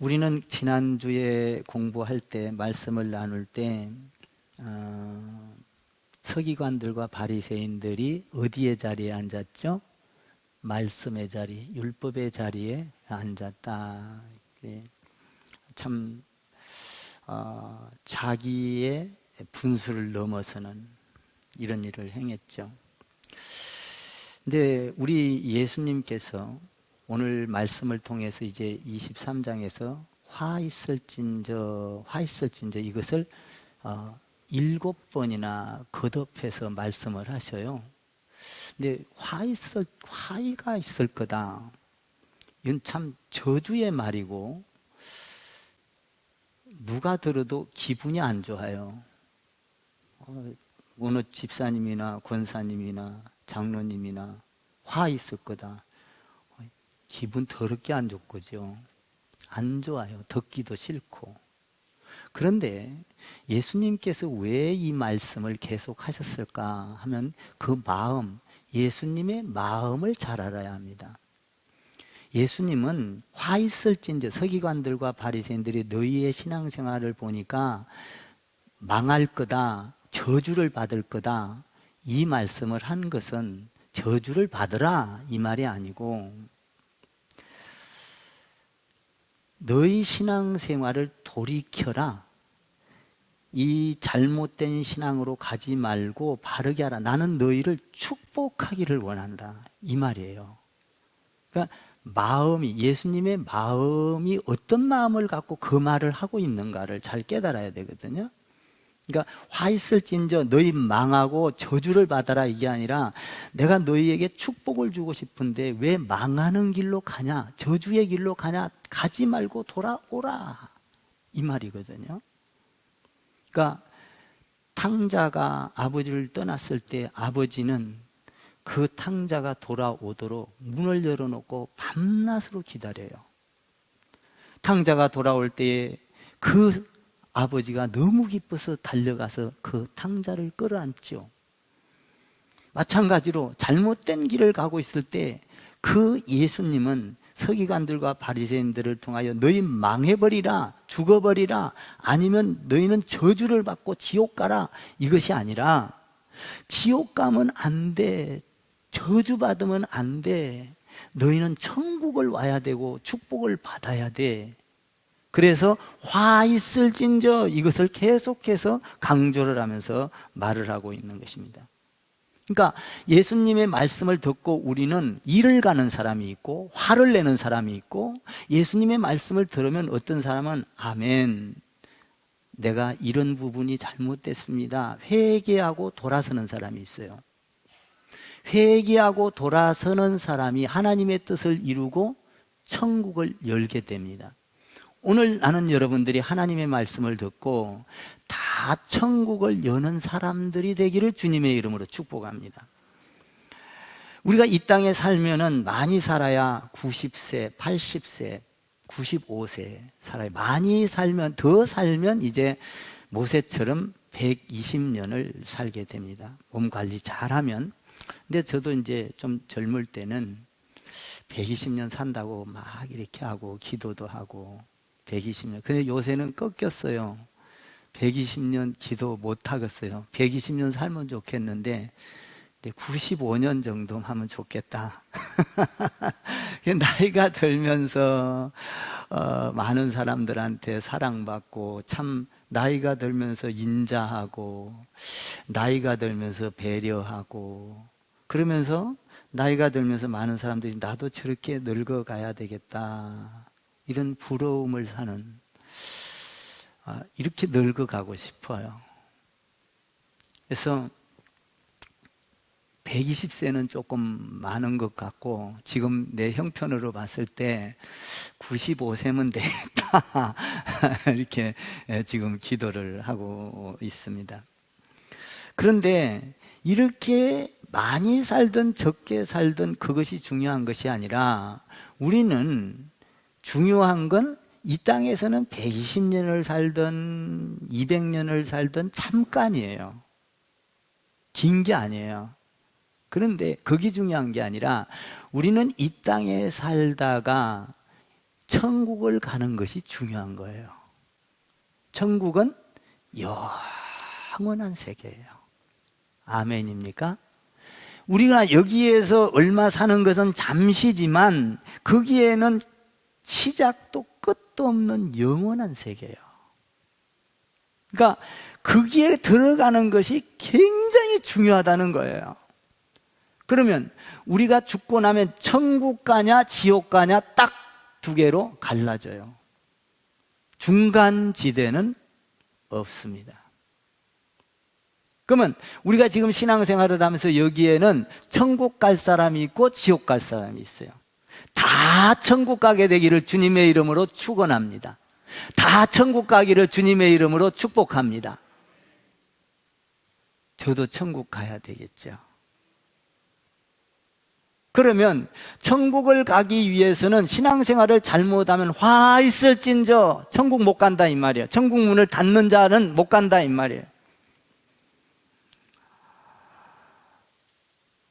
우리는 지난주에 공부할 때 말씀을 나눌 때 서기관들과 바리새인들이 어디의 자리에 앉았죠? 말씀의 자리, 율법의 자리에 앉았다. 참 자기의 분수를 넘어서는 이런 일을 행했죠. 근데 우리 예수님께서 오늘 말씀을 통해서 이제 23장에서 화 있을진저 이것을 7번이나 거듭해서 말씀을 하셔요. 근데 화의가 있을 거다. 이건 참 저주의 말이고 누가 들어도 기분이 안 좋아요. 어느 집사님이나 권사님이나 장로님이나 화 있을 거다. 기분 더럽게 안 좋거죠. 안 좋아요. 듣기도 싫고. 그런데 예수님께서 왜 이 말씀을 계속 하셨을까 하면 그 마음, 예수님의 마음을 잘 알아야 합니다. 예수님은 화 있을진저, 서기관들과 바리새인들이 너희의 신앙생활을 보니까 망할 거다, 저주를 받을 거다, 이 말씀을 한 것은 저주를 받으라 이 말이 아니고 너희 신앙생활을 돌이켜라. 이 잘못된 신앙으로 가지 말고 바르게 하라. 나는 너희를 축복하기를 원한다. 이 말이에요. 그러니까 마음이, 예수님의 마음이 어떤 마음을 갖고 그 말을 하고 있는가를 잘 깨달아야 되거든요. 그러니까 화 있을진저 너희 망하고 저주를 받아라 이게 아니라 내가 너희에게 축복을 주고 싶은데 왜 망하는 길로 가냐, 저주의 길로 가냐, 가지 말고 돌아오라 이 말이거든요. 그러니까 탕자가 아버지를 떠났을 때 아버지는 그 탕자가 돌아오도록 문을 열어놓고 밤낮으로 기다려요. 탕자가 돌아올 때에 그 아버지가 너무 기뻐서 달려가서 그 탕자를 끌어안죠. 마찬가지로 잘못된 길을 가고 있을 때 그 예수님은 서기관들과 바리새인들을 통하여 너희 망해버리라, 죽어버리라, 아니면 너희는 저주를 받고 지옥 가라 이것이 아니라 지옥 가면 안 돼, 저주받으면 안 돼, 너희는 천국을 와야 되고 축복을 받아야 돼. 그래서 화 있을진저 이것을 계속해서 강조를 하면서 말을 하고 있는 것입니다. 그러니까 예수님의 말씀을 듣고 우리는 일을 가는 사람이 있고 화를 내는 사람이 있고, 예수님의 말씀을 들으면 어떤 사람은 아멘, 내가 이런 부분이 잘못됐습니다, 회개하고 돌아서는 사람이 있어요. 회개하고 돌아서는 사람이 하나님의 뜻을 이루고 천국을 열게 됩니다. 오늘 나는 여러분들이 하나님의 말씀을 듣고 다 천국을 여는 사람들이 되기를 주님의 이름으로 축복합니다. 우리가 이 땅에 살면은 많이 살아야 90세, 80세, 95세 살아요. 많이 살면, 더 살면 이제 모세처럼 120년을 살게 됩니다. 몸 관리 잘하면. 근데 저도 이제 좀 젊을 때는 120년 산다고 막 이렇게 하고 기도도 하고 120년. 근데 요새는 꺾였어요. 120년 기도 못 하겠어요. 120년 살면 좋겠는데 95년 정도 하면 좋겠다. 나이가 들면서 많은 사람들한테 사랑받고, 참 나이가 들면서 인자하고, 나이가 들면서 배려하고, 그러면서 나이가 들면서 많은 사람들이 나도 저렇게 늙어가야 되겠다, 이런 부러움을 사는, 이렇게 늙어가고 싶어요. 그래서 120세는 조금 많은 것 같고, 지금 내 형편으로 봤을 때 95세면 되겠다 이렇게 지금 기도를 하고 있습니다. 그런데 이렇게 많이 살든 적게 살든 그것이 중요한 것이 아니라, 우리는 중요한 건 이 땅에서는 120년을 살든 200년을 살든 잠깐이에요. 긴 게 아니에요. 그런데 그게 중요한 게 아니라, 우리는 이 땅에 살다가 천국을 가는 것이 중요한 거예요. 천국은 영원한 세계예요. 아멘입니까? 우리가 여기에서 얼마 사는 것은 잠시지만 거기에는 시작도 끝도 없는 영원한 세계예요. 그러니까 거기에 들어가는 것이 굉장히 중요하다는 거예요. 그러면 우리가 죽고 나면 천국 가냐 지옥 가냐 딱 두 개로 갈라져요. 중간 지대는 없습니다. 그러면 우리가 지금 신앙생활을 하면서 여기에는 천국 갈 사람이 있고 지옥 갈 사람이 있어요. 다 천국 가게 되기를 주님의 이름으로 축원합니다. 다 천국 가기를 주님의 이름으로 축복합니다. 저도 천국 가야 되겠죠. 그러면 천국을 가기 위해서는 신앙생활을 잘못하면 화 있을진저 천국 못 간다 이 말이에요. 천국 문을 닫는 자는 못 간다 이 말이에요.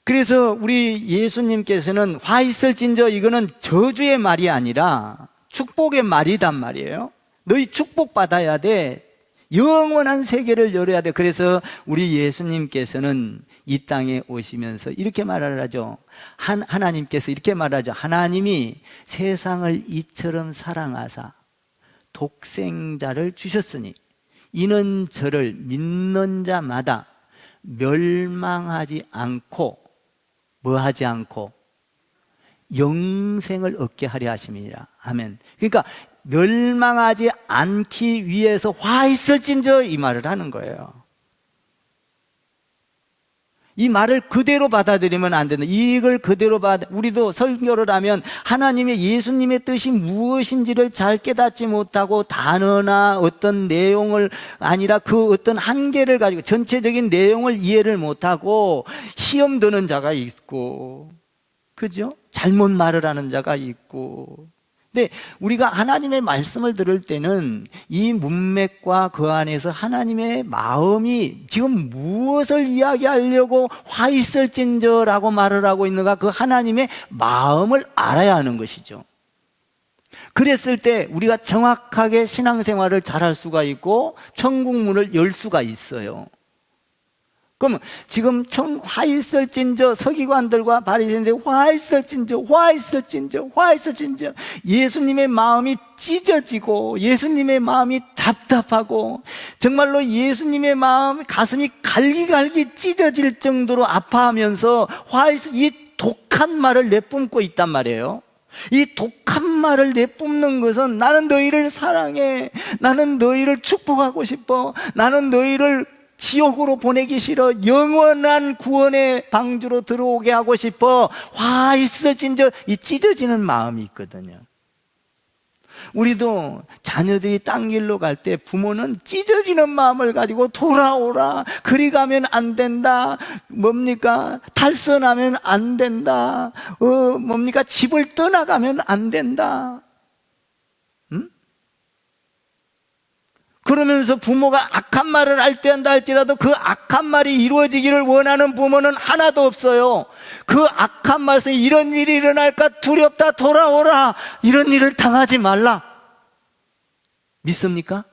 그래서 우리 예수님께서는 화 있을진저 이거는 저주의 말이 아니라 축복의 말이단 말이에요. 너희 축복받아야 돼. 영원한 세계를 열어야 돼. 그래서 우리 예수님께서는 이 땅에 오시면서 이렇게 말을 하죠. 하나님께서 이렇게 말하죠. 하나님이 세상을 이처럼 사랑하사 독생자를 주셨으니 이는 저를 믿는 자마다 멸망하지 않고 뭐하지 않고 영생을 얻게 하려 하심이니라. 아멘. 그러니까 멸망하지 않기 위해서 화 있을진저 이 말을 하는 거예요. 이 말을 그대로 받아들이면 안 된다. 이걸 그대로 우리도 설교를 하면 하나님의 예수님의 뜻이 무엇인지를 잘 깨닫지 못하고 단어나 어떤 내용을 아니라 그 어떤 한계를 가지고 전체적인 내용을 이해를 못하고 시험 드는 자가 있고, 그죠? 잘못 말을 하는 자가 있고. 근데 우리가 하나님의 말씀을 들을 때는 이 문맥과 그 안에서 하나님의 마음이 지금 무엇을 이야기하려고 화 있을진저라고 말을 하고 있는가, 그 하나님의 마음을 알아야 하는 것이죠. 그랬을 때 우리가 정확하게 신앙생활을 잘할 수가 있고 천국 문을 열 수가 있어요. 그러면 지금 화 있을진저 서기관들과 바리새인들이 화 있을진저 예수님의 마음이 찢어지고 예수님의 마음이 답답하고 정말로 예수님의 마음 가슴이 갈기갈기 찢어질 정도로 아파하면서 이 독한 말을 내뿜고 있단 말이에요. 이 독한 말을 내뿜는 것은 나는 너희를 사랑해, 나는 너희를 축복하고 싶어, 나는 너희를 지옥으로 보내기 싫어, 영원한 구원의 방주로 들어오게 하고 싶어, 화 있어진저 이 찢어지는 마음이 있거든요. 우리도 자녀들이 딴 길로 갈 때 부모는 찢어지는 마음을 가지고 돌아오라, 그리 가면 안 된다, 뭡니까 탈선하면 안 된다, 뭡니까 집을 떠나가면 안 된다. 그러면서 부모가 악한 말을 할 때 한다 할지라도 그 악한 말이 이루어지기를 원하는 부모는 하나도 없어요. 그 악한 말에서 이런 일이 일어날까 두렵다, 돌아오라, 이런 일을 당하지 말라. 믿습니까?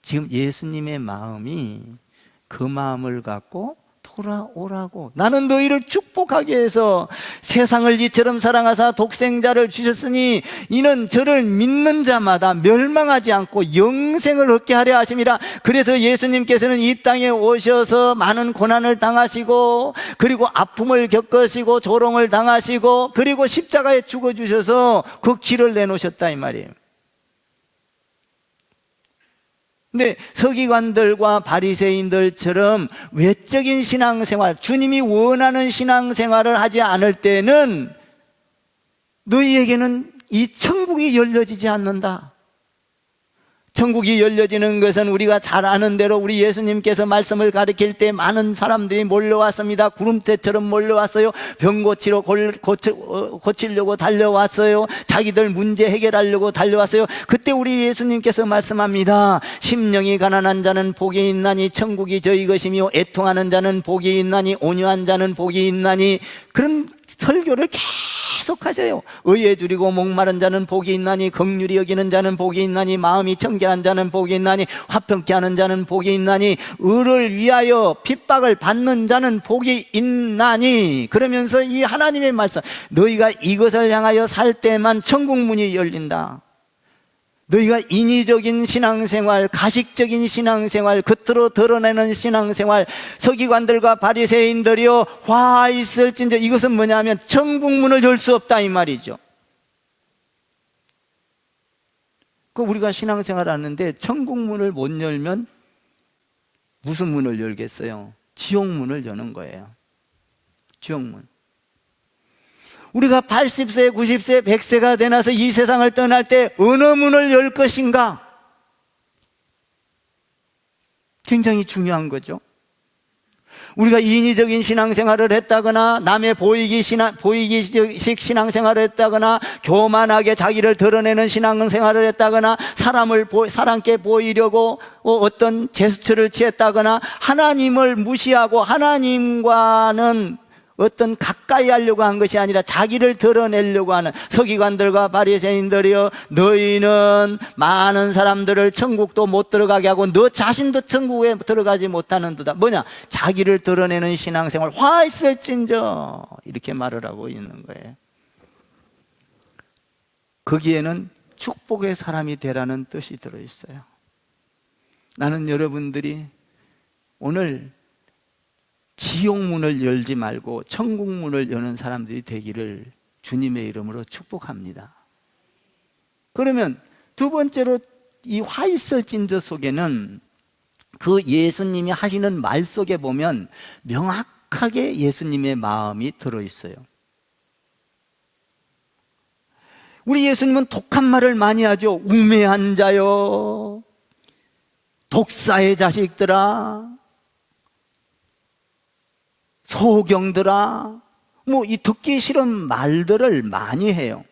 지금 예수님의 마음이 그 마음을 갖고 돌아오라고, 나는 너희를 축복하기 위해서 세상을 이처럼 사랑하사 독생자를 주셨으니 이는 저를 믿는 자마다 멸망하지 않고 영생을 얻게 하려 하심이라. 그래서 예수님께서는 이 땅에 오셔서 많은 고난을 당하시고 그리고 아픔을 겪으시고 조롱을 당하시고 그리고 십자가에 죽어주셔서 그 길을 내놓으셨다 이 말이에요. 근데 서기관들과 바리새인들처럼 외적인 신앙생활, 주님이 원하는 신앙생활을 하지 않을 때는 너희에게는 이 천국이 열려지지 않는다. 천국이 열려지는 것은 우리가 잘 아는 대로 우리 예수님께서 말씀을 가르칠 때 많은 사람들이 몰려왔습니다. 구름대처럼 몰려왔어요. 병 고치려고 달려왔어요. 자기들 문제 해결하려고 달려왔어요. 그때 우리 예수님께서 말씀합니다. 심령이 가난한 자는 복이 있나니 천국이 저희 것이며 애통하는 자는 복이 있나니 온유한 자는 복이 있나니. 그런 설교를 계속 하세요. 의에 줄이고 목마른 자는 복이 있나니, 긍휼히 여기는 자는 복이 있나니, 마음이 청결한 자는 복이 있나니, 화평케 하는 자는 복이 있나니, 의를 위하여 핍박을 받는 자는 복이 있나니. 그러면서 이 하나님의 말씀, 너희가 이것을 향하여 살 때만 천국 문이 열린다. 너희가 인위적인 신앙생활, 가식적인 신앙생활, 겉으로 드러내는 신앙생활, 서기관들과 바리새인들이여 화 있을진저, 이것은 뭐냐면 천국문을 열 수 없다 이 말이죠. 그 우리가 신앙생활 하는데 천국문을 못 열면 무슨 문을 열겠어요? 지옥문을 여는 거예요. 지옥문. 우리가 80세, 90세, 100세가 되나서 이 세상을 떠날 때 어느 문을 열 것인가? 굉장히 중요한 거죠. 우리가 인위적인 신앙생활을 했다거나, 남의 보이기식 신앙생활을 했다거나, 교만하게 자기를 드러내는 신앙생활을 했다거나, 사람께 보이려고 어떤 제스처를 취했다거나, 하나님을 무시하고 하나님과는 어떤 가까이 하려고 한 것이 아니라 자기를 드러내려고 하는 서기관들과 바리새인들이여, 너희는 많은 사람들을 천국도 못 들어가게 하고 너 자신도 천국에 들어가지 못하는도다. 뭐냐? 자기를 드러내는 신앙생활, 화 있을진저, 이렇게 말을 하고 있는 거예요. 거기에는 축복의 사람이 되라는 뜻이 들어있어요. 나는 여러분들이 오늘 지옥문을 열지 말고 천국문을 여는 사람들이 되기를 주님의 이름으로 축복합니다. 그러면 두 번째로, 이 화 있을진저 속에는 그 예수님이 하시는 말 속에 보면 명확하게 예수님의 마음이 들어있어요. 우리 예수님은 독한 말을 많이 하죠. 우매한 자요, 독사의 자식들아, 소경들아, 이 듣기 싫은 말들을 많이 해요.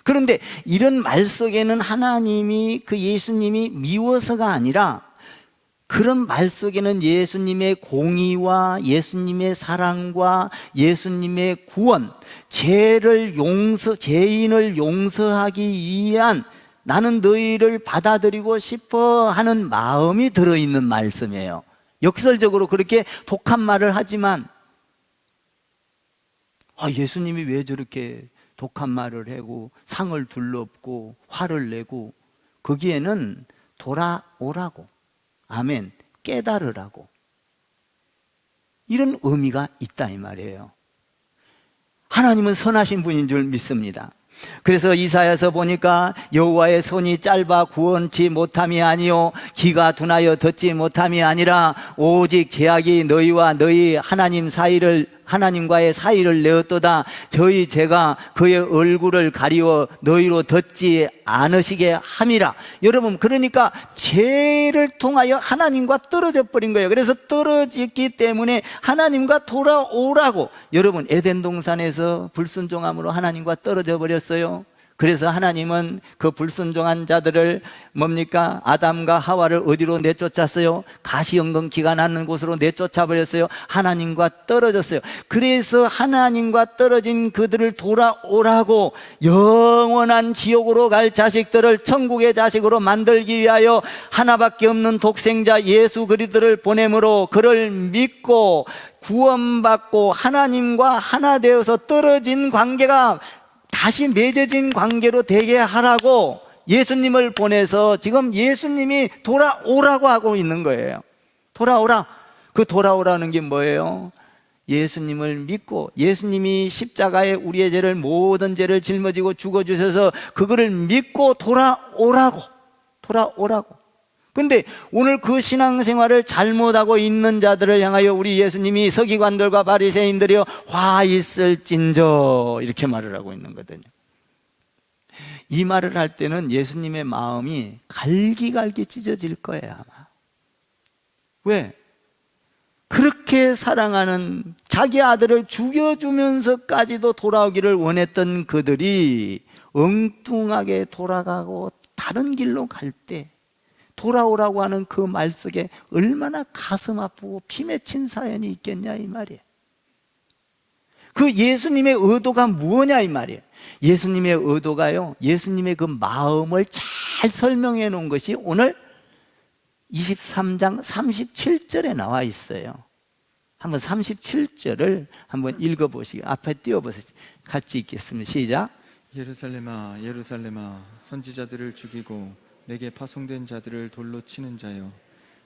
그런데 이런 말 속에는 하나님이, 그 예수님이 미워서가 아니라, 그런 말 속에는 예수님의 공의와 예수님의 사랑과 예수님의 구원, 죄인을 용서하기 위한, 나는 너희를 받아들이고 싶어 하는 마음이 들어있는 말씀이에요. 역설적으로 그렇게 독한 말을 하지만, 예수님이 왜 저렇게 독한 말을 하고 상을 둘러엎고 화를 내고, 거기에는 돌아오라고, 아멘, 깨달으라고, 이런 의미가 있다 이 말이에요. 하나님은 선하신 분인 줄 믿습니다. 그래서 이사야서 보니까 여호와의 손이 짧아 구원치 못함이 아니요 귀가 둔하여 듣지 못함이 아니라 오직 제약이 너희와 너희 하나님과의 사이를 내었도다. 저희 제가 그의 얼굴을 가리워 너희로 듣지 않으시게 함이라. 여러분, 그러니까 죄를 통하여 하나님과 떨어져 버린 거예요. 그래서 떨어졌기 때문에 하나님과 돌아오라고. 여러분, 에덴 동산에서 불순종함으로 하나님과 떨어져 버렸어요. 그래서 하나님은 그 불순종한 자들을 아담과 하와를 어디로 내쫓았어요? 가시연금기가 나는 곳으로 내쫓아 버렸어요. 하나님과 떨어졌어요. 그래서 하나님과 떨어진 그들을 돌아오라고, 영원한 지옥으로 갈 자식들을 천국의 자식으로 만들기 위하여 하나밖에 없는 독생자 예수 그리스도를 보내므로 그를 믿고 구원받고 하나님과 하나 되어서 떨어진 관계가 다시 맺어진 관계로 되게 하라고 예수님을 보내서 지금 예수님이 돌아오라고 하고 있는 거예요. 돌아오라. 그 돌아오라는 게 뭐예요? 예수님을 믿고, 예수님이 십자가에 우리의 죄를, 모든 죄를 짊어지고 죽어주셔서 그거를 믿고 돌아오라고. 근데 오늘 그 신앙생활을 잘못하고 있는 자들을 향하여 우리 예수님이 서기관들과 바리새인들이여 화 있을진저, 이렇게 말을 하고 있는 거거든요. 이 말을 할 때는 예수님의 마음이 갈기갈기 찢어질 거예요, 아마. 왜? 그렇게 사랑하는, 자기 아들을 죽여주면서까지도 돌아오기를 원했던 그들이 엉뚱하게 돌아가고 다른 길로 갈 때 돌아오라고 하는 그 말 속에 얼마나 가슴 아프고 피 맺힌 사연이 있겠냐 이 말이에요. 그 예수님의 의도가 무엇냐 이 말이에요. 예수님의 의도가요, 예수님의 그 마음을 잘 설명해 놓은 것이 오늘 23장 37절에 나와 있어요. 한번 37절을 한번 읽어보시고 앞에 띄워보세요. 같이 읽겠습니다. 시작. 예루살렘아 예루살렘아 선지자들을 죽이고 내게 파송된 자들을 돌로 치는 자여,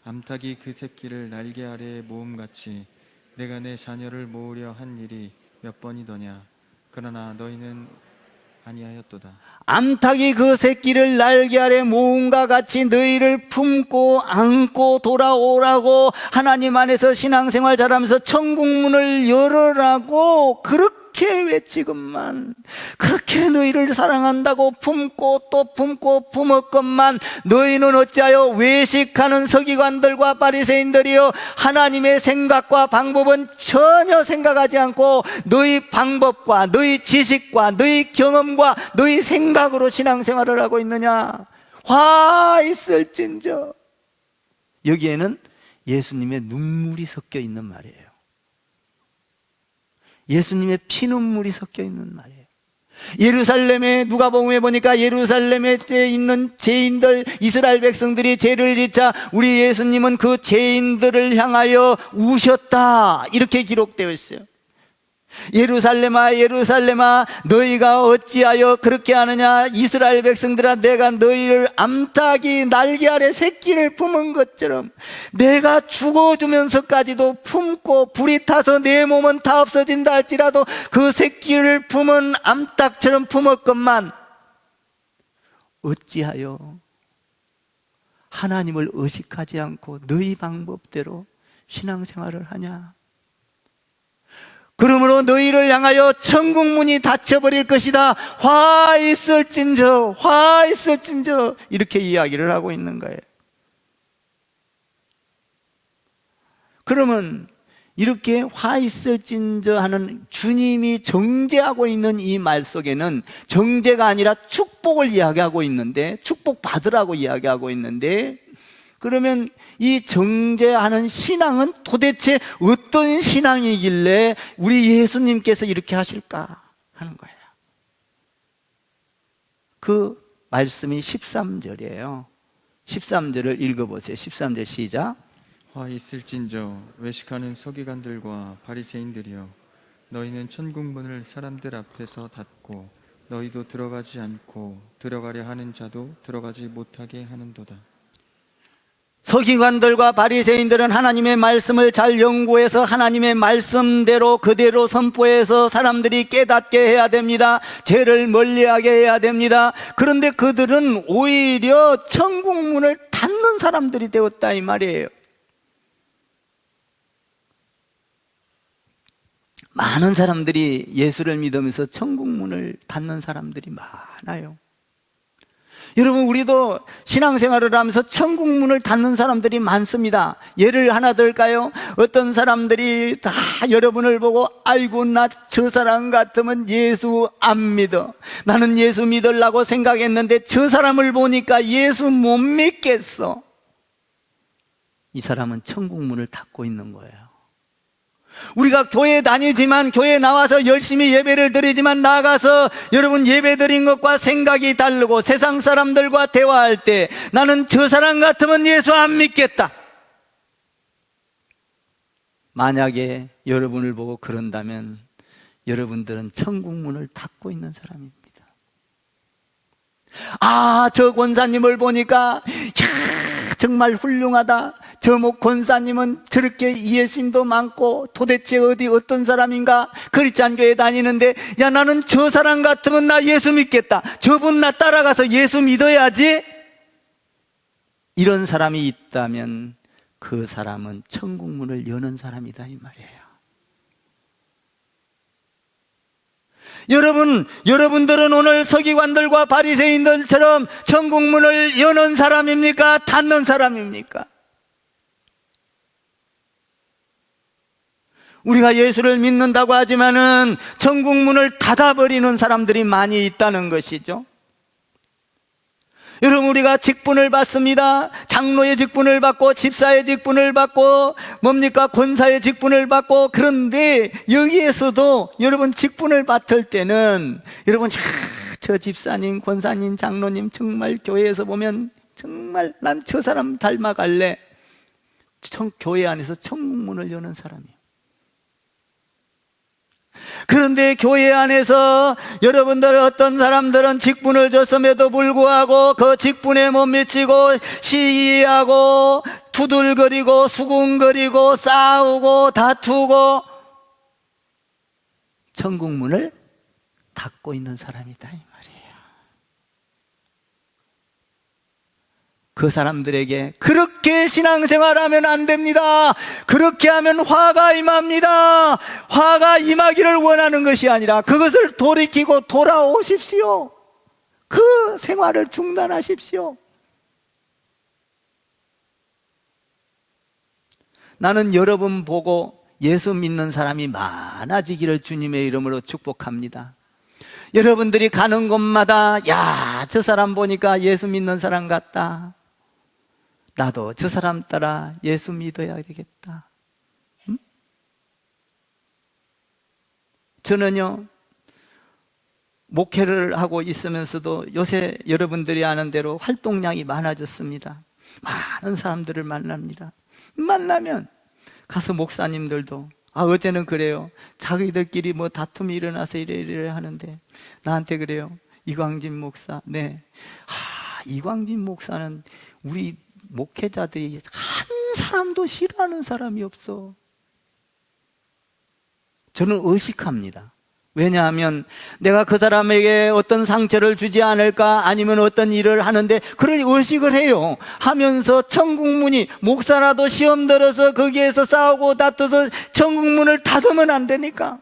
암탉이 그 새끼를 날개 아래에 모음같이 내가 내 자녀를 모으려 한 일이 몇 번이더냐. 그러나 너희는 아니하였도다. 암탉이 그 새끼를 날개 아래 모음과 같이 너희를 품고 안고 돌아오라고, 하나님 안에서 신앙생활 잘하면서 천국문을 열어라고 그렇게 외치건만, 그렇게 너희를 사랑한다고 품고 또 품고 품었건만, 너희는 어찌하여 외식하는 서기관들과 바리새인들이여 하나님의 생각과 방법은 전혀 생각하지 않고 너희 방법과 너희 지식과 너희 경험과 너희 생각으로 신앙생활을 하고 있느냐. 화 있을진저. 여기에는 예수님의 눈물이 섞여 있는 말이에요. 예수님의 피눈물이 섞여 있는 말이에요. 예루살렘에, 누가복음에 보니까 예루살렘에 있는 죄인들, 이스라엘 백성들이 죄를 짓자 우리 예수님은 그 죄인들을 향하여 우셨다, 이렇게 기록되어 있어요. 예루살렘아 예루살렘아 너희가 어찌하여 그렇게 하느냐. 이스라엘 백성들아, 내가 너희를 암탉이 날개 아래 새끼를 품은 것처럼 내가 죽어주면서까지도 품고, 불이 타서 내 몸은 다 없어진다 할지라도 그 새끼를 품은 암탉처럼 품었건만, 어찌하여 하나님을 의식하지 않고 너희 방법대로 신앙생활을 하냐. 그러므로 너희를 향하여 천국문이 닫혀버릴 것이다. 화 있을진저, 화 있을진저, 이렇게 이야기를 하고 있는 거예요. 그러면 이렇게 화 있을진저 하는 주님이 정죄하고 있는 이 말 속에는 정죄가 아니라 축복을 이야기하고 있는데, 축복 받으라고 이야기하고 있는데, 그러면 이 정죄하는 신앙은 도대체 어떤 신앙이길래 우리 예수님께서 이렇게 하실까 하는 거예요. 그 말씀이 13절이에요. 13절을 읽어보세요. 13절 시작. 화 있을진저 외식하는 서기관들과 바리새인들이여, 너희는 천국문을 사람들 앞에서 닫고 너희도 들어가지 않고 들어가려 하는 자도 들어가지 못하게 하는도다. 서기관들과 바리새인들은 하나님의 말씀을 잘 연구해서 하나님의 말씀대로 그대로 선포해서 사람들이 깨닫게 해야 됩니다. 죄를 멀리하게 해야 됩니다. 그런데 그들은 오히려 천국문을 닫는 사람들이 되었다 이 말이에요. 많은 사람들이 예수를 믿으면서 천국문을 닫는 사람들이 많아요. 여러분, 우리도 신앙생활을 하면서 천국문을 닫는 사람들이 많습니다. 예를 하나 들까요? 어떤 사람들이 다 여러분을 보고, 아이고 나 저 사람 같으면 예수 안 믿어, 나는 예수 믿으려고 생각했는데 저 사람을 보니까 예수 못 믿겠어. 이 사람은 천국문을 닫고 있는 거예요. 우리가 교회 다니지만, 교회 나와서 열심히 예배를 드리지만, 나가서 여러분 예배 드린 것과 생각이 다르고 세상 사람들과 대화할 때 나는 저 사람 같으면 예수 안 믿겠다. 만약에 여러분을 보고 그런다면 여러분들은 천국문을 닫고 있는 사람입니다. 아, 저 권사님을 보니까 정말 훌륭하다. 저 권사님은 저렇게 이해심도 많고 도대체 어떤 사람인가? 크리스찬 교회 다니는데, 야 나는 저 사람 같으면 나 예수 믿겠다. 저분 나 따라가서 예수 믿어야지. 이런 사람이 있다면 그 사람은 천국문을 여는 사람이다 이 말이에요. 여러분들은 오늘 서기관들과 바리새인들처럼 천국문을 여는 사람입니까? 닫는 사람입니까? 우리가 예수를 믿는다고 하지만은 천국문을 닫아버리는 사람들이 많이 있다는 것이죠. 여러분, 우리가 직분을 받습니다. 장로의 직분을 받고 집사의 직분을 받고 뭡니까? 권사의 직분을 받고. 그런데 여기에서도 여러분 직분을 맡을 때는 여러분, 저 집사님, 권사님, 장로님 정말 교회에서 보면 정말 난 저 사람 닮아갈래. 교회 안에서 천국문을 여는 사람이에요. 그런데 교회 안에서 여러분들 어떤 사람들은 직분을 줬음에도 불구하고 그 직분에 못 미치고 시기하고 투덜거리고 수군거리고 싸우고 다투고 천국문을 닫고 있는 사람이다, 이 말이에요. 그 사람들에게 그렇게 신앙생활하면 안 됩니다. 그렇게 하면 화가 임합니다. 화가 임하기를 원하는 것이 아니라 그것을 돌이키고 돌아오십시오. 그 생활을 중단하십시오. 나는 여러분 보고 예수 믿는 사람이 많아지기를 주님의 이름으로 축복합니다. 여러분들이 가는 곳마다 야, 저 사람 보니까 예수 믿는 사람 같다. 나도 저 사람 따라 예수 믿어야 되겠다. 응? 저는요, 목회를 하고 있으면서도 요새 여러분들이 아는 대로 활동량이 많아졌습니다. 많은 사람들을 만납니다. 만나면 가서 목사님들도 어제는 그래요. 자기들끼리 뭐 다툼이 일어나서 이래 하는데 나한테 그래요. 이광진 목사, 네. 이광진 목사는 우리 목회자들이 한 사람도 싫어하는 사람이 없어. 저는 의식합니다. 왜냐하면 내가 그 사람에게 어떤 상처를 주지 않을까, 아니면 어떤 일을 하는데 그걸 의식을 해요. 하면서 천국문이, 목사라도 시험 들어서 거기에서 싸우고 다투서 천국문을 닫으면 안 되니까.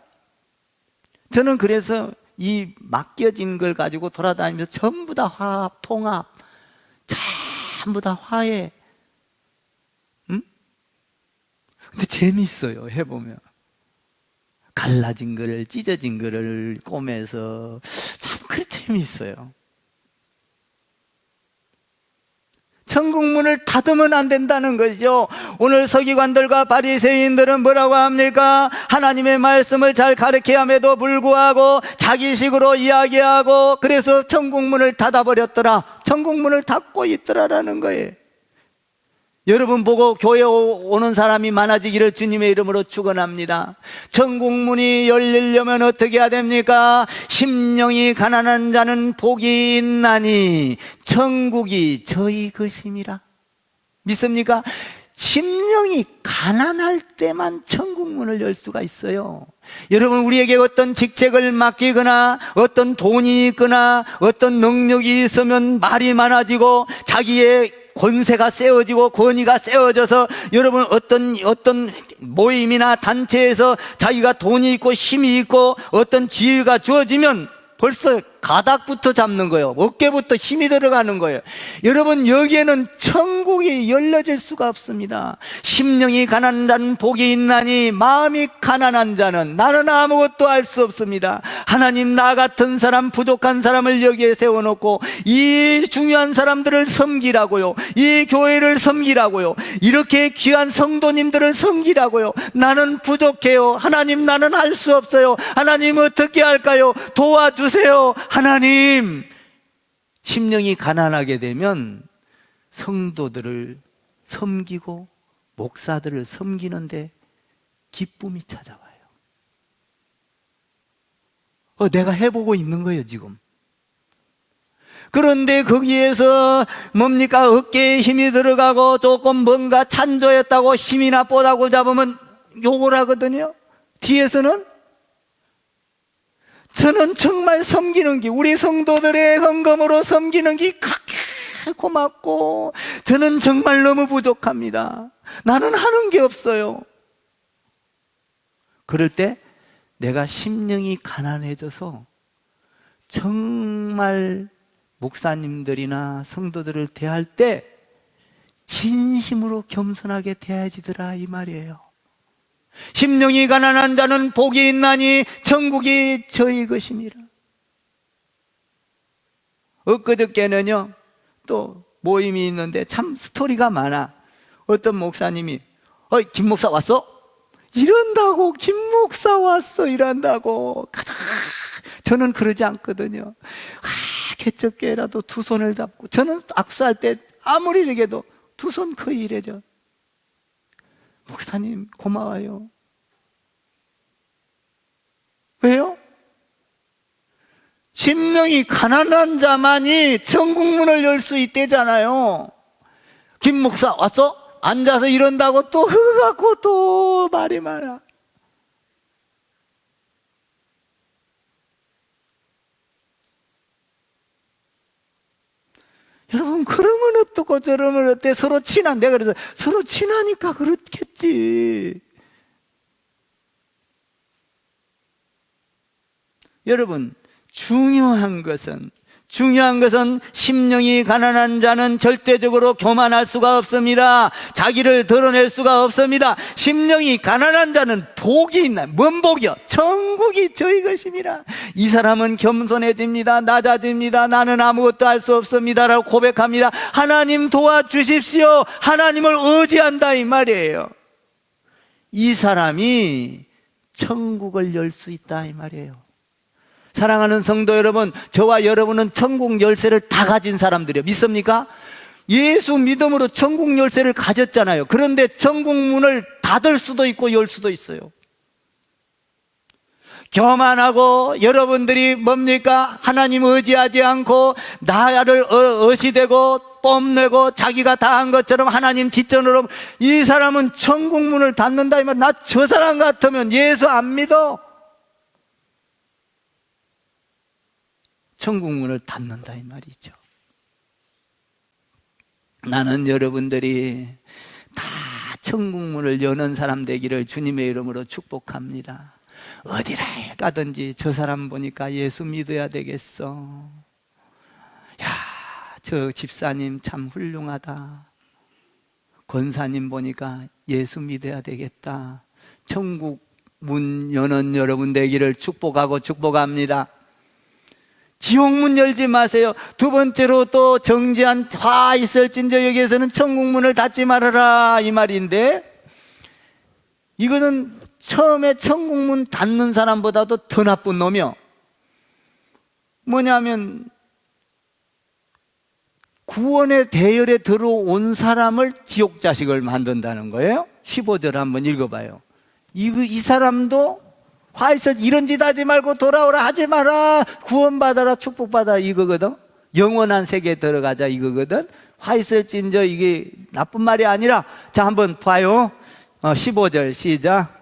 저는 그래서 이 맡겨진 걸 가지고 돌아다니면서 전부 다 화합, 통합, 전부 다 화해. 응? 근데 재밌어요, 해보면. 갈라진 거를, 찢어진 거를 꼬매서 참 그렇게 재미있어요. 천국문을 닫으면 안 된다는 거죠. 오늘 서기관들과 바리새인들은 뭐라고 합니까? 하나님의 말씀을 잘 가르쳐야 함에도 불구하고 자기식으로 이야기하고, 그래서 천국문을 닫아버렸더라. 천국문을 닫고 있더라라는 거예요. 여러분 보고 교회 오는 사람이 많아지기를 주님의 이름으로 축원합니다. 천국문이 열리려면 어떻게 해야 됩니까? 심령이 가난한 자는 복이 있나니 천국이 저희 것임이라. 믿습니까? 심령이 가난할 때만 천국문을 열 수가 있어요. 여러분, 우리에게 어떤 직책을 맡기거나 어떤 돈이 있거나 어떤 능력이 있으면 말이 많아지고 자기의 권세가 세워지고 권위가 세워져서 여러분 어떤 모임이나 단체에서 자기가 돈이 있고 힘이 있고 어떤 지위가 주어지면 벌써 가닥부터 잡는 거예요. 어깨부터 힘이 들어가는 거예요. 여러분, 여기에는 천국이 열려질 수가 없습니다. 심령이 가난한 자는 복이 있나니 마음이 가난한 자는 나는 아무것도 할 수 없습니다. 하나님, 나 같은 사람, 부족한 사람을 여기에 세워놓고 이 중요한 사람들을 섬기라고요. 이 교회를 섬기라고요. 이렇게 귀한 성도님들을 섬기라고요. 나는 부족해요. 하나님, 나는 할 수 없어요. 하나님, 어떻게 할까요? 도와주세요. 하나님. 심령이 가난하게 되면 성도들을 섬기고 목사들을 섬기는데 기쁨이 찾아와요. 내가 해보고 있는 거예요, 지금. 그런데 거기에서 뭡니까? 어깨에 힘이 들어가고 조금 뭔가 찬조했다고 힘이나 뽀다고 잡으면 욕을 하거든요. 뒤에서는 저는 정말 섬기는 게, 우리 성도들의 헌금으로 섬기는 게 그렇게 고맙고 저는 정말 너무 부족합니다. 나는 하는 게 없어요. 그럴 때 내가 심령이 가난해져서 정말 목사님들이나 성도들을 대할 때 진심으로 겸손하게 대해지더라, 이 말이에요. 심령이 가난한 자는 복이 있나니 천국이 저희 것입니다. 엊그저께는요, 또 모임이 있는데 참 스토리가 많아. 어떤 목사님이 김 목사 왔어? 이런다고. 김 목사 왔어 이런다고. 가자. 저는 그러지 않거든요. 개척교회라도 두 손을 잡고, 저는 악수할 때 아무리 저게도 두 손 거의 이래죠. 목사님 고마워요. 왜요? 심령이 가난한 자만이 천국문을 열 수 있대잖아요. 김 목사 왔어? 앉아서 이런다고 또 흐갖고 또 말이 많아. 여러분, 그러면 어떻고 저러면 어때? 서로 친한, 내가 그래서 서로 친하니까 그렇겠지. 여러분, 중요한 것은 심령이 가난한 자는 절대적으로 교만할 수가 없습니다. 자기를 드러낼 수가 없습니다. 심령이 가난한 자는 복이 있나? 뭔 복이요? 천국이 저희 것입니다. 이 사람은 겸손해집니다. 낮아집니다. 나는 아무것도 할 수 없습니다 라고 고백합니다. 하나님 도와주십시오. 하나님을 의지한다 이 말이에요. 이 사람이 천국을 열 수 있다 이 말이에요. 사랑하는 성도 여러분, 저와 여러분은 천국 열쇠를 다 가진 사람들이에요. 믿습니까? 예수 믿음으로 천국 열쇠를 가졌잖아요. 그런데 천국 문을 닫을 수도 있고 열 수도 있어요. 교만하고 여러분들이 뭡니까? 하나님 의지하지 않고 나를 의시되고 뽐내고 자기가 다 한 것처럼 하나님 뒷전으로, 이 사람은 천국 문을 닫는다 이 말. 나 저 사람 같으면 예수 안 믿어. 천국 문을 닫는다 이 말이죠. 나는 여러분들이 다 천국 문을 여는 사람 되기를 주님의 이름으로 축복합니다. 어디를 가든지 저 사람 보니까 예수 믿어야 되겠어. 야, 저 집사님 참 훌륭하다. 권사님 보니까 예수 믿어야 되겠다. 천국 문 여는 여러분 되기를 축복합니다. 지옥문 열지 마세요. 두 번째로 또 정지한 화 있을진저 여기에서는 천국문을 닫지 말아라 이 말인데, 이거는 처음에 천국문 닫는 사람보다도 더 나쁜 놈이요. 뭐냐면 구원의 대열에 들어온 사람을 지옥 자식을 만든다는 거예요. 15절 한번 읽어봐요. 이 사람도 화있을 이런 짓 하지 말고 돌아오라 하지 마라, 구원받아라 축복받아 이거거든. 영원한 세계에 들어가자 이거거든. 화있을진저 이게 나쁜 말이 아니라, 자 한번 봐요. 15절 시작.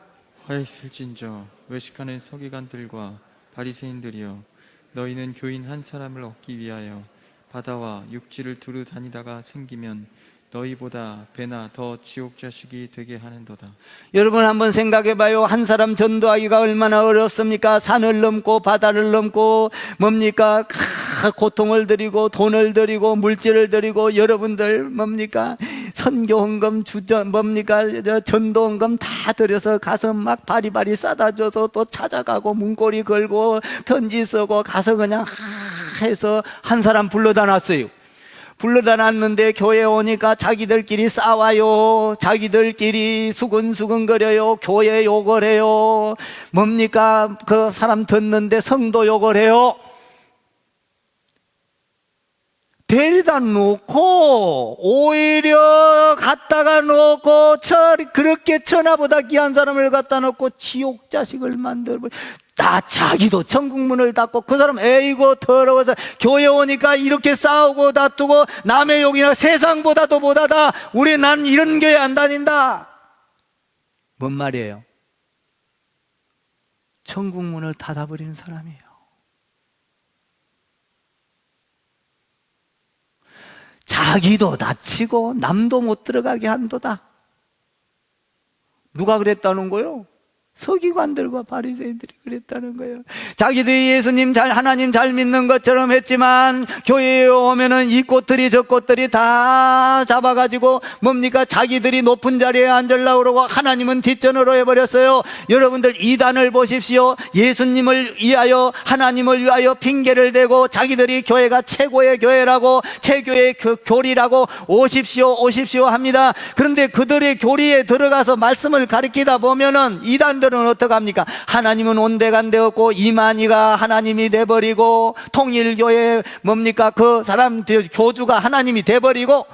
화있을진저 외식하는 서기관들과 바리새인들이여, 너희는 교인 한 사람을 얻기 위하여 바다와 육지를 두루 다니다가 생기면 너희보다 배나 더 지옥 자식이 되게 하는도다. 여러분 한번 생각해 봐요. 한 사람 전도하기가 얼마나 어렵습니까? 산을 넘고 바다를 넘고 뭡니까? 고통을 드리고 돈을 드리고 물질을 드리고, 여러분들 뭡니까? 선교 헌금 전도 헌금 다 드려서 가서 막 바리바리 싸다 줘서 또 찾아가고 문고리 걸고 편지 쓰고 가서 그냥 해서 한 사람 불러다 놨어요. 불러다 놨는데 교회 오니까 자기들끼리 싸워요. 자기들끼리 수근수근거려요. 교회 욕을 해요. 뭡니까? 그 사람 듣는데 성도 욕을 해요. 데리다 놓고 오히려 갖다가 놓고 그렇게 천하보다 귀한 사람을 갖다 놓고 지옥 자식을 만들고, 나 자기도 천국문을 닫고 그 사람 에이고 더러워서 교회 오니까 이렇게 싸우고 다투고 남의 욕이나 세상보다도 못하다. 난 이런 교회 안 다닌다. 뭔 말이에요? 천국문을 닫아버리는 사람이에요. 자기도 다치고 남도 못 들어가게 한도다. 누가 그랬다는 거요? 서기관들과 바리새인들이 그랬다는 거예요. 자기들이 예수님 하나님 잘 믿는 것처럼 했지만 교회에 오면은 이 꽃들이 저 꽃들이 다 잡아가지고 뭡니까? 자기들이 높은 자리에 앉으려고 그러고 하나님은 뒷전으로 해버렸어요. 여러분들 이단을 보십시오. 예수님을 위하여 하나님을 위하여 핑계를 대고 자기들이 교회가 최고의 교회라고 최교의 교리라고 오십시오 합니다. 그런데 그들의 교리에 들어가서 말씀을 가르치다 보면은 이단들은 어떡합니까? 하나님은 온데간데 없고 이만희가 하나님이 돼버리고 통일교회 뭡니까? 그 사람 교주가 하나님이 돼버리고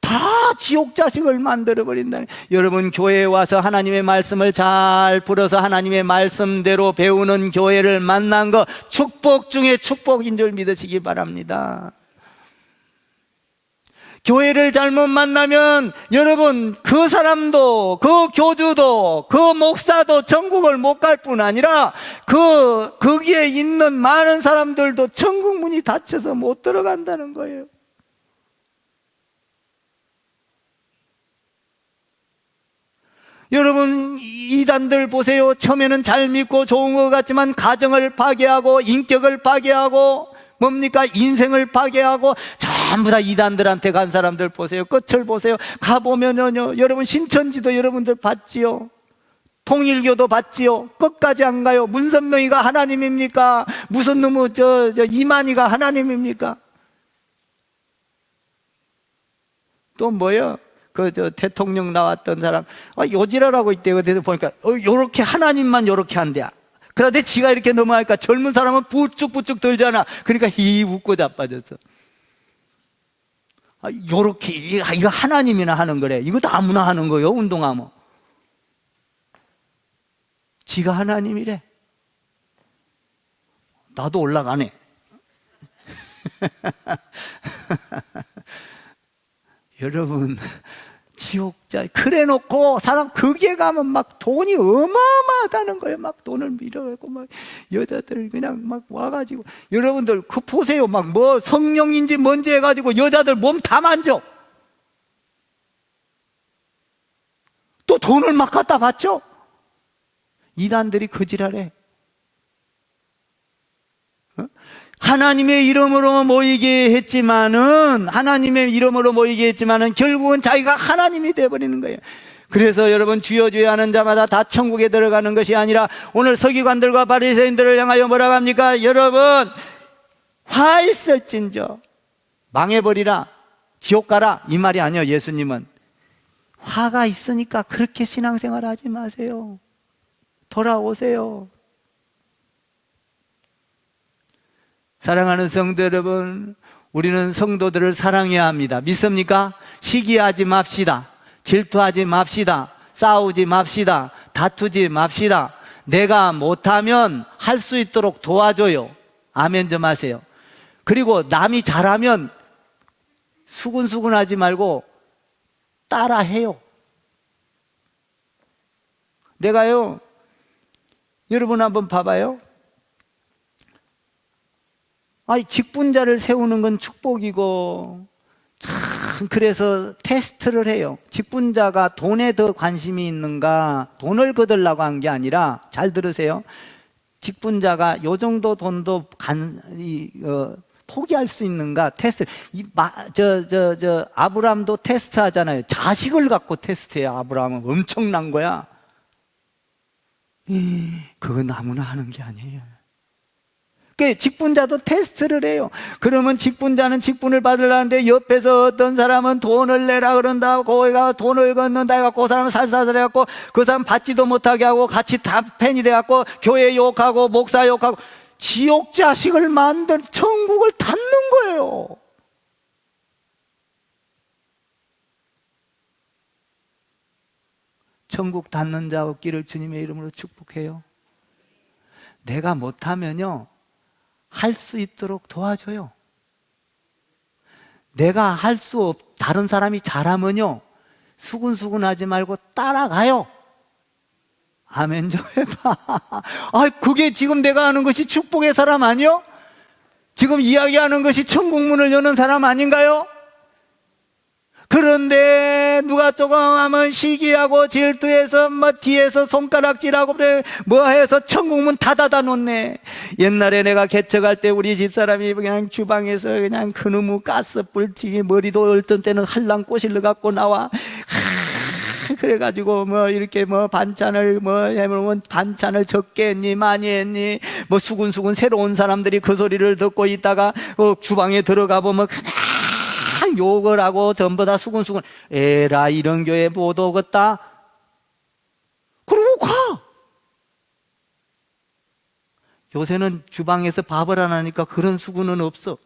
다 지옥 자식을 만들어버린다니. 여러분, 교회에 와서 하나님의 말씀을 잘 풀어서 하나님의 말씀대로 배우는 교회를 만난 거 축복 중에 축복인 줄 믿으시기 바랍니다. 교회를 잘못 만나면 여러분, 그 사람도 그 교주도 그 목사도 천국을 못 갈 뿐 아니라 거기에 있는 많은 사람들도 천국 문이 닫혀서 못 들어간다는 거예요. 여러분, 이단들 보세요. 처음에는 잘 믿고 좋은 것 같지만 가정을 파괴하고 인격을 파괴하고 뭡니까? 인생을 파괴하고 전부 다 이단들한테 간 사람들 보세요. 끝을 보세요. 가보면요, 여러분 신천지도 여러분들 봤지요. 통일교도 봤지요. 끝까지 안 가요. 문선명이가 하나님입니까? 무슨 놈의 이만희가 하나님입니까? 또 뭐요? 대통령 나왔던 사람, 요지라라고 있대요. 그래서 보니까, 요렇게 하나님만 요렇게 한대야. 그런데 지가 이렇게 넘어가니까 젊은 사람은 부쩍부쩍 들잖아. 그러니까 웃고 자빠졌어. 요렇게, 이거 하나님이나 하는 거래. 이것도 아무나 하는 거예요, 운동하면. 지가 하나님이래. 나도 올라가네. 여러분, 지옥자 그래 놓고 사람 거기에 가면 막 돈이 어마어마하다는 거예요. 막 돈을 밀어갖고 막 여자들 그냥 막 와가지고, 여러분들 그 보세요. 막 뭐 성령인지 뭔지 해가지고 여자들 몸 다 만져. 또 돈을 막 갖다 받죠. 이단들이 거지랄해. 하나님의 이름으로 모이게 했지만은 결국은 자기가 하나님이 되어버리는 거예요. 그래서 여러분, 주여 주여 하는 자마다 다 천국에 들어가는 것이 아니라 오늘 서기관들과 바리새인들을 향하여 뭐라고 합니까? 여러분, 화 있을진저 망해버리라, 지옥 가라, 이 말이 아니에요. 예수님은 화가 있으니까 그렇게 신앙생활 하지 마세요. 돌아오세요. 사랑하는 성도 여러분, 우리는 성도들을 사랑해야 합니다. 믿습니까? 시기하지 맙시다. 질투하지 맙시다. 싸우지 맙시다. 다투지 맙시다. 내가 못하면 할 수 있도록 도와줘요. 아멘 좀 하세요. 그리고 남이 잘하면 수근수근하지 말고 따라해요. 내가요, 여러분 한번 봐봐요. 직분자를 세우는 건 축복이고, 참, 그래서 테스트를 해요. 직분자가 돈에 더 관심이 있는가, 돈을 거들라고 한 게 아니라, 잘 들으세요. 직분자가 요 정도 돈도 포기할 수 있는가, 테스트. 아브라함도 테스트 하잖아요. 자식을 갖고 테스트해요. 아브라함은 엄청난 거야. 그건 아무나 하는 게 아니에요. 직분자도 테스트를 해요. 그러면 직분자는 직분을 받으려는데 옆에서 어떤 사람은 돈을 내라 그런다, 거기가 돈을 걷는다 해갖고 그 사람은 살살살 해갖고 그 사람 받지도 못하게 하고 같이 다 팬이 돼갖고 교회 욕하고 목사 욕하고 지옥 자식을 만든 천국을 닫는 거예요. 천국 닫는 자 없기를 주님의 이름으로 축복해요. 내가 못하면요, 할 수 있도록 도와줘요. 내가 할 수 다른 사람이 잘하면요, 수근수근하지 말고 따라가요. 아멘 좀 해봐. 그게 지금 내가 하는 것이 축복의 사람 아니요? 지금 이야기하는 것이 천국 문을 여는 사람 아닌가요? 그런데 누가 조금 하면 시기하고 질투해서 뭐 뒤에서 손가락질하고 그래 뭐 해서 천국문 닫아다 놓네. 옛날에 내가 개척할 때 우리 집사람이 그냥 주방에서 그냥 그놈의 가스불튀기 머리도 얼떤 때는 할랑 꼬실러 갖고 나와. 그래가지고 뭐 이렇게 뭐 반찬을 뭐 해보면 반찬을 적게 했니 많이 했니 뭐 수군수군 새로운 사람들이 그 소리를 듣고 있다가 주방에 들어가 보면 그냥 욕을 하고 전부 다 수군수군 에라 이런 교회 못 오겠다 그러고 가. 요새는 주방에서 밥을 안 하니까 그런 수군은 없어.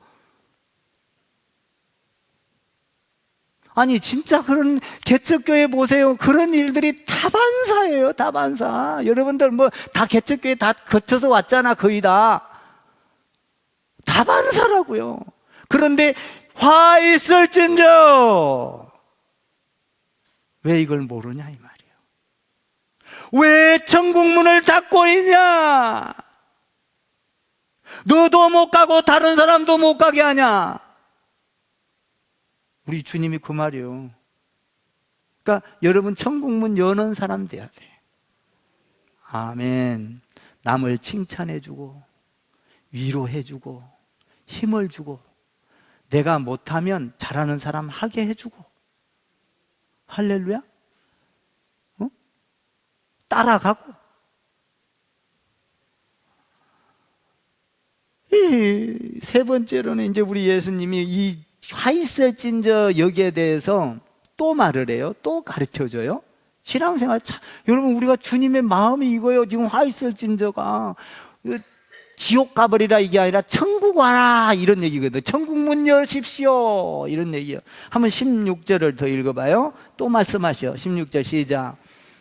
아니 진짜 그런 개척교회 보세요. 그런 일들이 다반사예요. 다반사. 여러분들 뭐 다 개척교회 다 거쳐서 왔잖아. 거의 다 다반사라고요. 그런데 화 있을진저 왜 이걸 모르냐 이 말이에요. 왜 천국문을 닫고 있냐. 너도 못 가고 다른 사람도 못 가게 하냐. 우리 주님이 그 말이에요. 그러니까 여러분 천국문 여는 사람 돼야 돼. 아멘. 남을 칭찬해주고 위로해주고 힘을 주고 내가 못하면 잘하는 사람 하게 해주고 할렐루야. 따라가고. 세 번째로는 이제 우리 예수님이 이 화 있을진저 여기에 대해서 또 말을 해요. 또 가르쳐줘요. 신앙생활 여러분 우리가 주님의 마음이 이거예요. 지금 화 있을진저가 지옥 가버리라 이게 아니라 천국 와라 이런 얘기거든. 천국 문 여십시오 이런 얘기예요. 한번 16절을 더 읽어봐요. 또 말씀하셔. 16절 시작.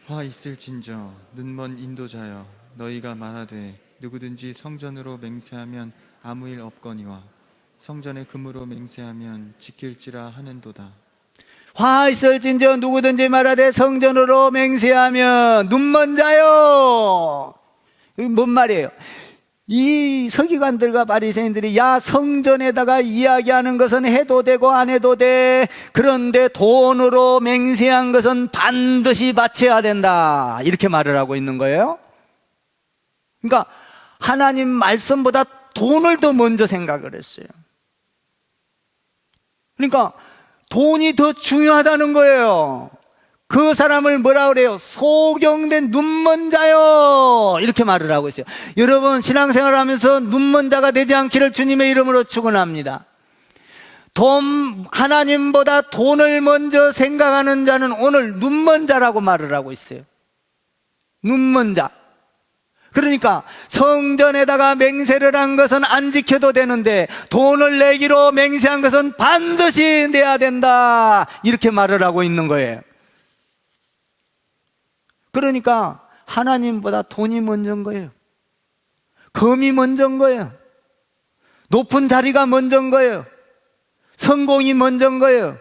화 있을진저 눈먼 인도자여 너희가 말하되 누구든지 성전으로 맹세하면 아무 일 없거니와 성전의 금으로 맹세하면 지킬지라 하는도다. 화 있을진저 누구든지 말하되 성전으로 맹세하면 눈먼 자요. 이게 뭔 말이에요? 이 서기관들과 바리새인들이 야 성전에다가 이야기하는 것은 해도 되고 안 해도 돼. 그런데 돈으로 맹세한 것은 반드시 바쳐야 된다. 이렇게 말을 하고 있는 거예요. 그러니까 하나님 말씀보다 돈을 더 먼저 생각을 했어요. 그러니까 돈이 더 중요하다는 거예요. 그 사람을 뭐라 그래요? 소경된 눈먼 자요 이렇게 말을 하고 있어요. 여러분 신앙생활을 하면서 눈먼 자가 되지 않기를 주님의 이름으로 축원합니다. 하나님보다 돈을 먼저 생각하는 자는 오늘 눈먼 자라고 말을 하고 있어요. 눈먼 자. 그러니까 성전에다가 맹세를 한 것은 안 지켜도 되는데 돈을 내기로 맹세한 것은 반드시 내야 된다 이렇게 말을 하고 있는 거예요. 그러니까 하나님보다 돈이 먼저인 거예요. 금이 먼저인 거예요. 높은 자리가 먼저인 거예요. 성공이 먼저인 거예요.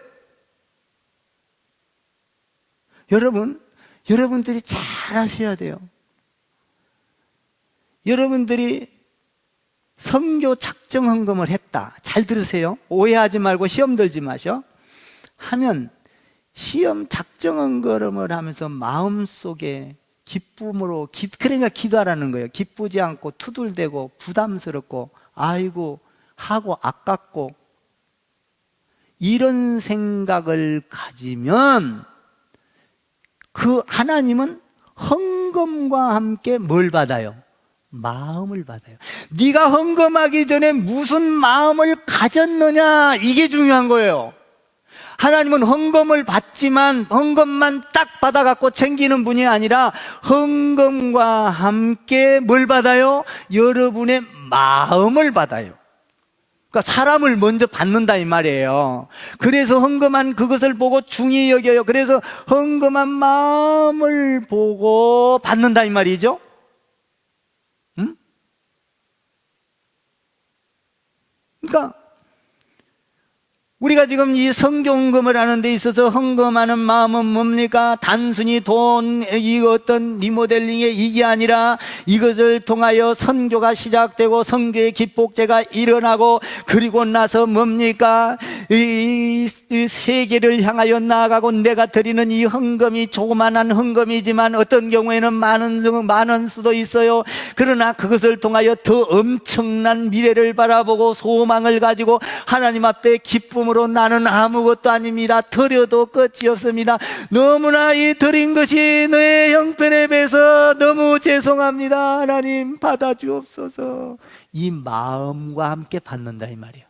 여러분들이 잘 아셔야 돼요. 여러분들이 선교 작정 헌금을 했다. 잘 들으세요. 오해하지 말고 시험 들지 마셔. 하면 시험 작정 헌금을 하면서 마음속에 기쁨으로 그러니까 기도하라는 거예요. 기쁘지 않고 투덜대고 부담스럽고 아이고 하고 아깝고 이런 생각을 가지면 그 하나님은 헌금과 함께 뭘 받아요? 마음을 받아요. 네가 헌금하기 전에 무슨 마음을 가졌느냐 이게 중요한 거예요. 하나님은 헌금을 받지만 헌금만 딱 받아갖고 챙기는 분이 아니라 헌금과 함께 뭘 받아요? 여러분의 마음을 받아요. 그러니까 사람을 먼저 받는다 이 말이에요. 그래서 헌금한 그것을 보고 중히 여겨요. 그래서 헌금한 마음을 보고 받는다 이 말이죠. 응? 그러니까 우리가 지금 이 성경헌금을 하는 데 있어서 헌금하는 마음은 뭡니까? 단순히 이 어떤 리모델링의 이게 아니라 이것을 통하여 선교가 시작되고 선교의 기폭제가 일어나고 그리고 나서 뭡니까? 이 세계를 향하여 나아가고 내가 드리는 이 헌금이 조그만한 헌금이지만 어떤 경우에는 많은 수도 있어요. 그러나 그것을 통하여 더 엄청난 미래를 바라보고 소망을 가지고 하나님 앞에 기쁨으로 나는 아무것도 아닙니다. 드려도 끝이 없습니다. 너무나 이 드린 것이 너의 형편에 비해서 너무 죄송합니다. 하나님 받아주옵소서. 이 마음과 함께 받는다 이 말이에요.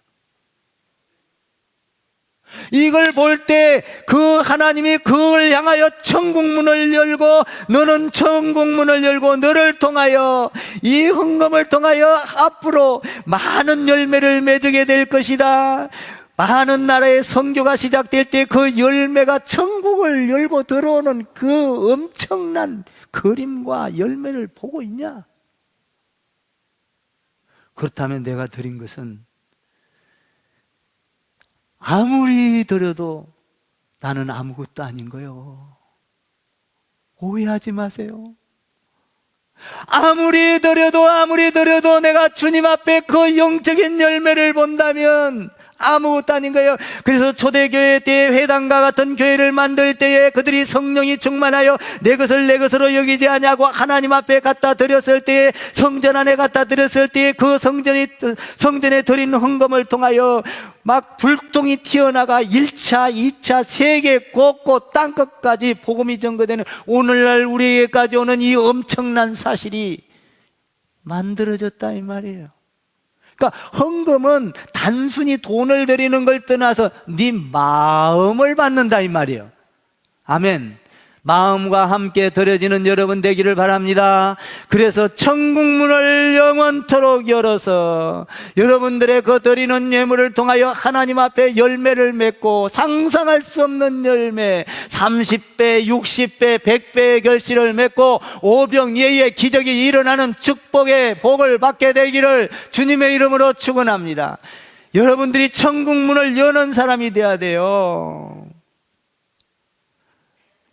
이걸 볼 때 그 하나님이 그걸 향하여 천국문을 열고 너는 천국문을 열고 너를 통하여 이 헌금을 통하여 앞으로 많은 열매를 맺게 될 것이다. 많은 나라의 선교가 시작될 때 그 열매가 천국을 열고 들어오는 그 엄청난 그림과 열매를 보고 있냐? 그렇다면 내가 드린 것은 아무리 드려도 나는 아무것도 아닌 거예요. 오해하지 마세요. 아무리 드려도 내가 주님 앞에 그 영적인 열매를 본다면 아무것도 아닌 거예요. 그래서 초대교회 때 회당과 같은 교회를 만들 때에 그들이 성령이 충만하여 내 것을 내 것으로 여기지 아니하고 하나님 앞에 갖다 드렸을 때에 성전 안에 갖다 드렸을 때에 그 성전에 드린 헌금을 통하여 막 불똥이 튀어나가 1차, 2차, 세계 곳곳 땅끝까지 복음이 전거되는 오늘날 우리에게까지 오는 이 엄청난 사실이 만들어졌다 이 말이에요. 그러니까 헌금은 단순히 돈을 드리는 걸 떠나서 네 마음을 받는다 이 말이에요. 아멘. 마음과 함께 드려지는 여러분 되기를 바랍니다. 그래서 천국문을 영원토록 열어서 여러분들의 그 드리는 예물을 통하여 하나님 앞에 열매를 맺고 상상할 수 없는 열매 30배, 60배, 100배의 결실을 맺고 오병이어의 기적이 일어나는 축복의 복을 받게 되기를 주님의 이름으로 축원합니다. 여러분들이 천국문을 여는 사람이 되어야 돼요.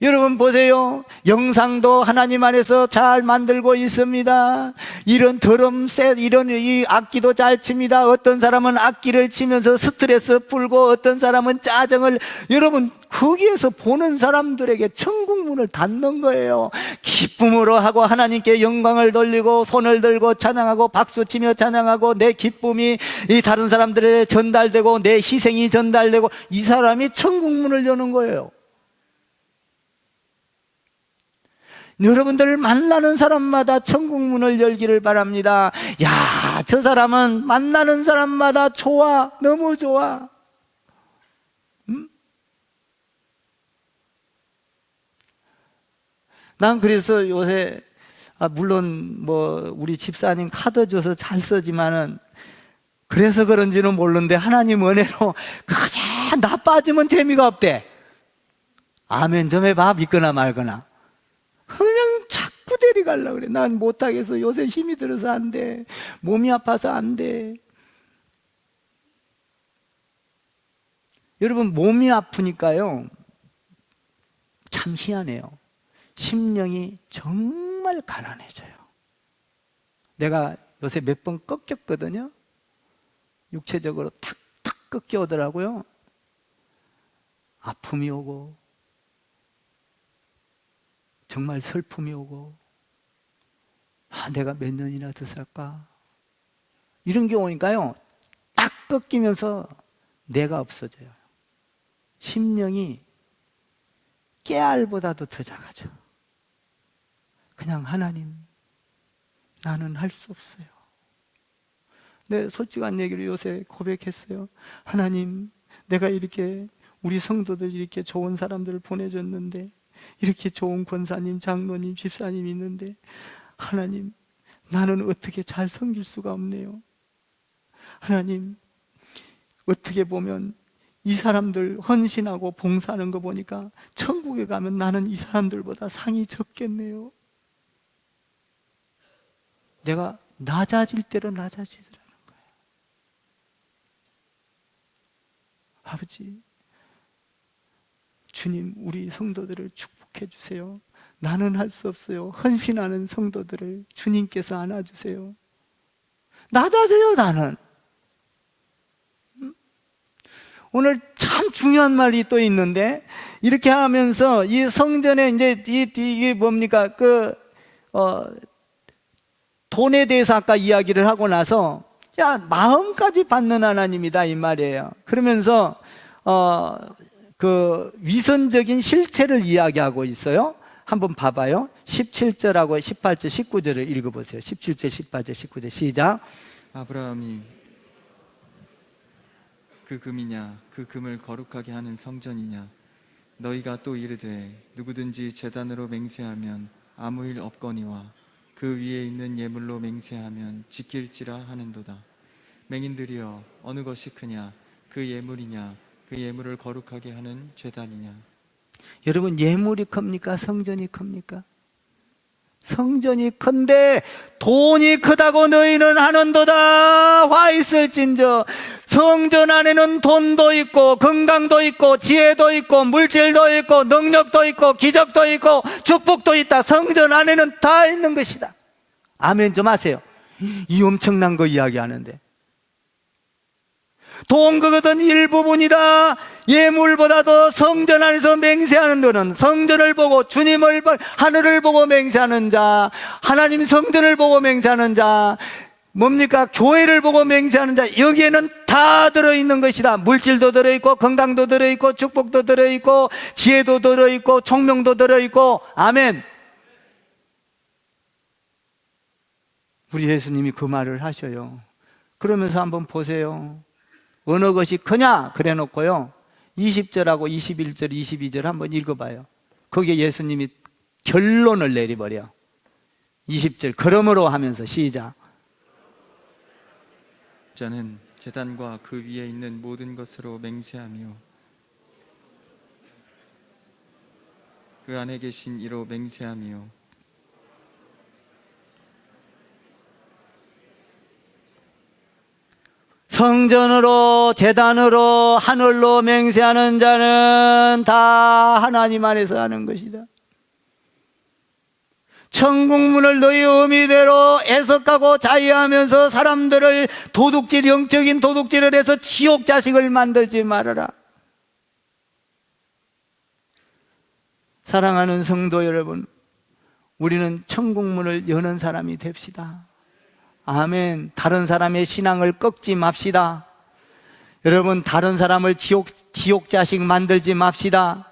여러분 보세요. 영상도 하나님 안에서 잘 만들고 있습니다. 이런 드럼셋, 이런 이 악기도 잘 칩니다. 어떤 사람은 악기를 치면서 스트레스 풀고 어떤 사람은 짜증을, 여러분 거기에서 보는 사람들에게 천국문을 닫는 거예요. 기쁨으로 하고 하나님께 영광을 돌리고 손을 들고 찬양하고 박수치며 찬양하고 내 기쁨이 이 다른 사람들에게 전달되고 내 희생이 전달되고 이 사람이 천국문을 여는 거예요. 여러분들을 만나는 사람마다 천국문을 열기를 바랍니다. 야, 저 사람은 만나는 사람마다 좋아, 너무 좋아. 난 그래서 요새 물론 뭐 우리 집사님 카드 줘서 잘 쓰지만은 그래서 그런지는 모르는데 하나님 은혜로 그저 나 빠지면 재미가 없대. 아멘 좀 해봐. 믿거나 말거나. 그냥 자꾸 데려가려고 그래. 난 못하겠어. 요새 힘이 들어서 안 돼. 몸이 아파서 안 돼. 여러분 몸이 아프니까요 참 희한해요. 심령이 정말 가난해져요. 내가 요새 몇 번 꺾였거든요. 육체적으로 탁탁 꺾여오더라고요. 아픔이 오고 정말 슬픔이 오고 내가 몇 년이나 더 살까 이런 게 오니까요 딱 꺾이면서 내가 없어져요. 심령이 깨알보다도 더 작아져. 그냥 하나님 나는 할 수 없어요. 네, 솔직한 얘기를 요새 고백했어요. 하나님 내가 이렇게 우리 성도들 이렇게 좋은 사람들을 보내줬는데 이렇게 좋은 권사님, 장로님, 집사님 있는데 하나님 나는 어떻게 잘 섬길 수가 없네요. 하나님 어떻게 보면 이 사람들 헌신하고 봉사하는 거 보니까 천국에 가면 나는 이 사람들보다 상이 적겠네요. 내가 낮아질 대로 낮아지더라는 거예요. 아버지 주님 우리 성도들을 축복해 주세요. 나는 할 수 없어요. 헌신하는 성도들을 주님께서 안아주세요. 낮아져요 나는. 오늘 참 중요한 말이 또 있는데, 이렇게 하면서 이 성전에 이제 이게 뭡니까? 돈에 대해서 아까 이야기를 하고 나서, 야, 마음까지 받는 하나님이다 이 말이에요. 그러면서 위선적인 실체를 이야기하고 있어요. 한번 봐봐요. 17절하고 18절, 19절을 읽어보세요. 17절, 18절, 19절 시작. 아브라함이 그 금이냐 그 금을 거룩하게 하는 성전이냐 너희가 또 이르되 누구든지 제단으로 맹세하면 아무 일 없거니와 그 위에 있는 예물로 맹세하면 지킬지라 하는도다. 맹인들이여 어느 것이 크냐 그 예물이냐 그 예물을 거룩하게 하는 제단이냐. 여러분, 예물이 큽니까? 성전이 큽니까? 성전이 큰데 돈이 크다고 너희는 하는도다. 화 있을진저. 성전 안에는 돈도 있고 건강도 있고 지혜도 있고 물질도 있고 능력도 있고 기적도 있고 축복도 있다. 성전 안에는 다 있는 것이다. 아멘 좀 하세요. 이 엄청난 거 이야기하는데, 돈 그것은 일부분이다. 예물보다도 성전 안에서 맹세하는 너는 성전을 보고 주님을 하늘을 보고 맹세하는 자, 하나님 성전을 보고 맹세하는 자, 뭡니까? 교회를 보고 맹세하는 자, 여기에는 다 들어있는 것이다. 물질도 들어있고 건강도 들어있고 축복도 들어있고 지혜도 들어있고 총명도 들어있고. 아멘. 우리 예수님이 그 말을 하셔요. 그러면서 한번 보세요. 어느 것이 크냐? 그래 놓고요 20절하고 21절 22절 한번 읽어봐요. 거기에 예수님이 결론을 내려버려. 20절 그러므로 하면서 시작. 자는 제단과 그 위에 있는 모든 것으로 맹세하며 그 안에 계신 이로 맹세하며 성전으로 제단으로 하늘로 맹세하는 자는 다 하나님 안에서 하는 것이다. 천국문을 너희 의미대로 해석하고 자의하면서 사람들을 도둑질, 영적인 도둑질을 해서 지옥 자식을 만들지 말아라. 사랑하는 성도 여러분, 우리는 천국문을 여는 사람이 됩시다. 아멘. 다른 사람의 신앙을 꺾지 맙시다. 여러분, 다른 사람을 지옥 자식 만들지 맙시다.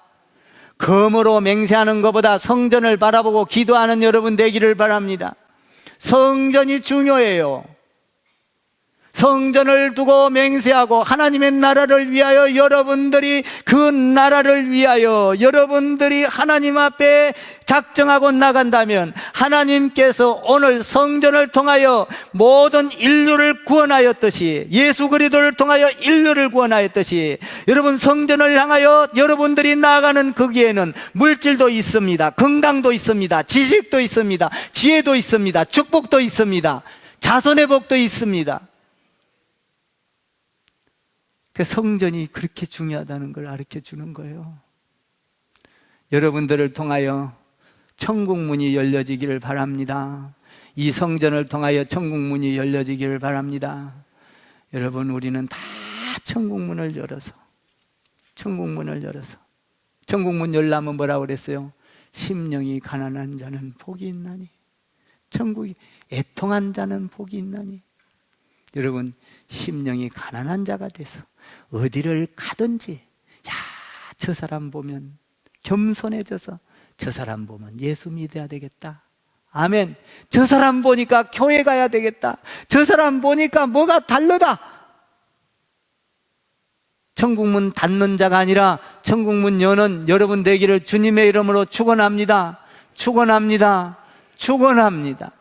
검으로 맹세하는 것보다 성전을 바라보고 기도하는 여러분 되기를 바랍니다. 성전이 중요해요. 성전을 두고 맹세하고 하나님의 나라를 위하여 여러분들이 그 나라를 위하여 여러분들이 하나님 앞에 작정하고 나간다면 하나님께서 오늘 성전을 통하여 모든 인류를 구원하였듯이, 예수 그리스도를 통하여 인류를 구원하였듯이, 여러분 성전을 향하여 여러분들이 나아가는 거기에는 물질도 있습니다. 건강도 있습니다. 지식도 있습니다. 지혜도 있습니다. 축복도 있습니다. 자손의 복도 있습니다. 성전이 그렇게 중요하다는 걸 가르쳐 주는 거예요. 여러분들을 통하여 천국문이 열려지기를 바랍니다. 이 성전을 통하여 천국문이 열려지기를 바랍니다. 여러분, 우리는 다 천국문을 열어서 천국문 열려면 뭐라고 그랬어요? 심령이 가난한 자는 복이 있나니, 천국이 애통한 자는 복이 있나니. 여러분, 심령이 가난한 자가 돼서 어디를 가든지, 야, 저 사람 보면 겸손해져서 저 사람 보면 예수 믿어야 되겠다. 아멘. 저 사람 보니까 교회 가야 되겠다. 저 사람 보니까 뭐가 다르다. 천국문 닫는 자가 아니라 천국문 여는 여러분 되기를 주님의 이름으로 축원합니다. 축원합니다. 축원합니다.